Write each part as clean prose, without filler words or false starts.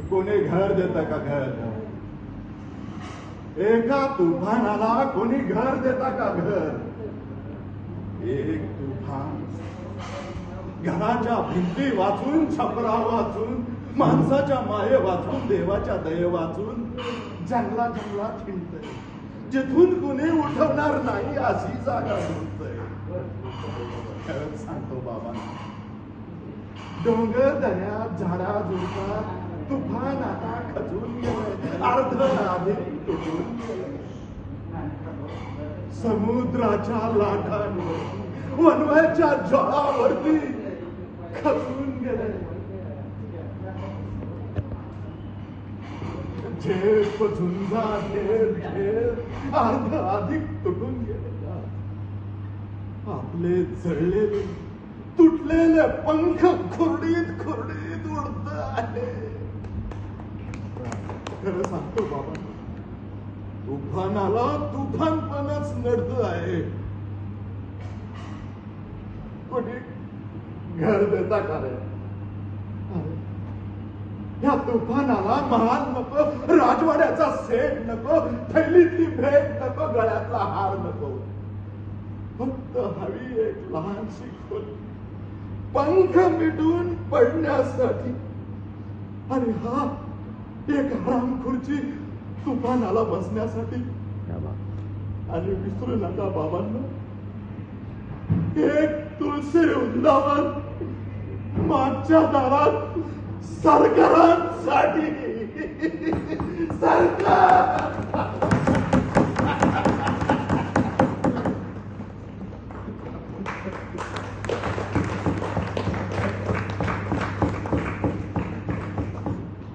कोणी घर देतं का घर? एका तुफानाला कोणी घर देता का घर? एक तुफान घराच्या भिंती वाचून, छपरा वाचून, माणसाच्या माये वाचून, देवाच्या दये वाचून जंगला जंगलात हिंडतय. जिथून कुणी उठवणार नाही अशी जागा शोधतय. खरंच सांगतो बाबा, डोंगर दऱ्या झाडा झुडपात तुफान आता खचून गेलंय, अर्ध अधिक तुटून गेलंय. समुद्राच्या लाटांवर, वनव्याच्या ज्वाळावरती खचून गेलंय. झेप झुंजा ढेर ढेर अर्ध अधिक तुटून गेले. आपले जळलेले तुटलेले पंख खुर्डीत खुर्डीत उडत आहे. खरं सांगतो बाबा, तुफानाला तुफानपणच नडत आहे. कोणी घर देता का रे? या तुफानाला महाल नको, राजवाड्याचा सेट नको, थैलीतली भेट नको, गळ्यातला हार नको. फक्त हवी एक लहानशी खोली, पंख मिटून पडण्यासाठी. आणि हा एक आराम खुर्ची तुफानाला बसण्यासाठी. आणि विसरू नका बाबांना, एक तुळशी वृंदावन मागच्या दारात सरकारांसाठी. सरकार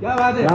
क्या बात है.